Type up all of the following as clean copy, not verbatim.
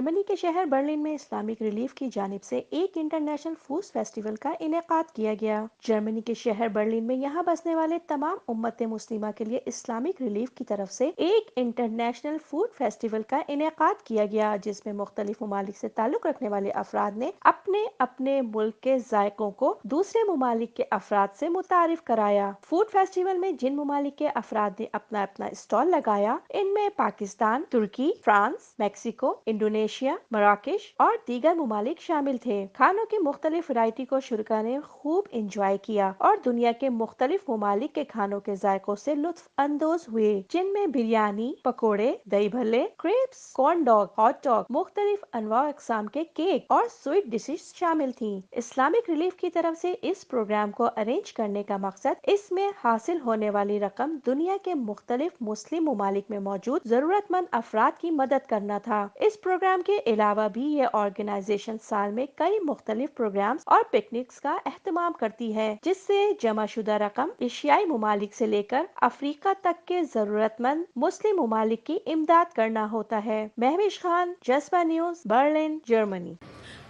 جرمنی کے شہر برلن میں اسلامک ریلیف کی جانب سے ایک انٹرنیشنل فوڈ فیسٹیول کا انعقاد کیا گیا۔ جرمنی کے شہر برلن میں یہاں بسنے والے تمام امت مسلمہ کے لیے اسلامک ریلیف کی طرف سے ایک انٹرنیشنل فوڈ فیسٹیول کا انعقاد کیا گیا، جس میں مختلف ممالک سے تعلق رکھنے والے افراد نے اپنے اپنے ملک کے ذائقوں کو دوسرے ممالک کے افراد سے متعارف کرایا۔ فوڈ فیسٹیول میں جن ممالک کے افراد نے اپنا اسٹال لگایا، ان میں پاکستان، ترکی، فرانس، میکسیکو، انڈونیشیا، مراکش اور دیگر ممالک شامل تھے۔ کھانوں کی مختلف ورائٹی کو شرکاء نے خوب انجوائے کیا اور دنیا کے مختلف ممالک کے کھانوں کے ذائقوں سے لطف اندوز ہوئے، جن میں بریانی، پکوڑے، دہی بھلے، کریپس، کارن ڈاگ، ہاٹ ڈاگ، مختلف انواع اقسام کے کیک اور سویٹ ڈشز شامل تھیں۔ اسلامک ریلیف کی طرف سے اس پروگرام کو ارینج کرنے کا مقصد اس میں حاصل ہونے والی رقم دنیا کے مختلف مسلم ممالک میں موجود ضرورت مند افراد کی مدد کرنا تھا۔ اس پروگرام کے علاوہ بھی یہ آرگنائزیشن سال میں کئی مختلف پروگرامز اور پکنکس کا اہتمام کرتی ہے، جس سے جمع شدہ رقم ایشیائی ممالک سے لے کر افریقہ تک کے ضرورت مند مسلم ممالک کی امداد کرنا ہوتا ہے۔ مہوش خان، جذبہ نیوز، برلن، جرمنی۔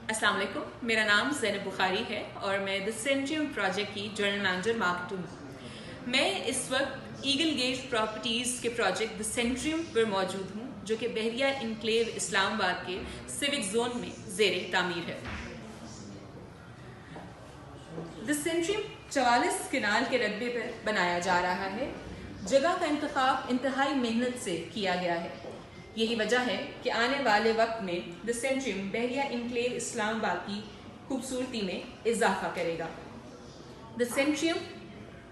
السلام علیکم، میرا نام زینب بخاری ہے اور میں دی سینٹریم پروجیکٹ کی جنرل مینیجر مارکیٹنگ ہوں۔ میں اس وقت ایگل گیٹ پراپرٹیز کے پروجیکٹ دی سینٹریم پر موجود ہوں، جو کہ بحریہ انکلیو اسلام آباد کے سیوک زون میں زیر تعمیر ہے۔ دی سینٹریم 44 کنال کے رقبے پر بنایا جا رہا ہے۔ جگہ کا انتخاب انتہائی محنت سے کیا گیا ہے۔ یہی وجہ ہے کہ آنے والے وقت میں دی سینٹریم بحریہ انکلیو اسلام آباد کی خوبصورتی میں اضافہ کرے گا۔ دی سینٹریم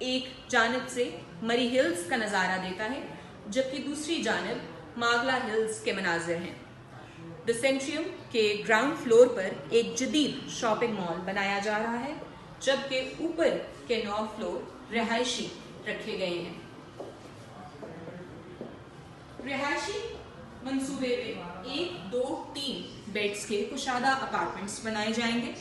ایک جانب سے مری ہلز کا نظارہ دیتا ہے، جبکہ دوسری جانب ماگلا ہلز کے مناظر ہیں۔ دی سینٹریم کے گراؤنڈ فلور پر ایک جدید شاپنگ مال بنایا جا رہا ہے، جبکہ اوپر کے 9 فلور رہائشی رکھے گئے ہیں۔ رہائشی منصوبے میں 1، 2، 3 بیڈز کے کشادہ اپارٹمنٹس بنائے جائیں گے۔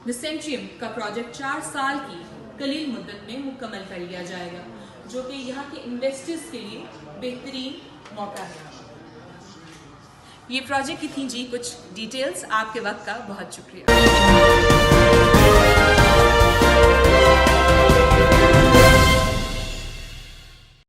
دی سینٹریم کا پروجیکٹ 4 سال کی قلیل مدت میں مکمل کر لیا جائے گا، جو کہ یہاں کے انویسٹرز کے لیے بہترین موقع ہے۔ یہ پروجیکٹ کی تھیں کچھ ڈیٹیلز۔ آپ کے وقت کا بہت شکریہ۔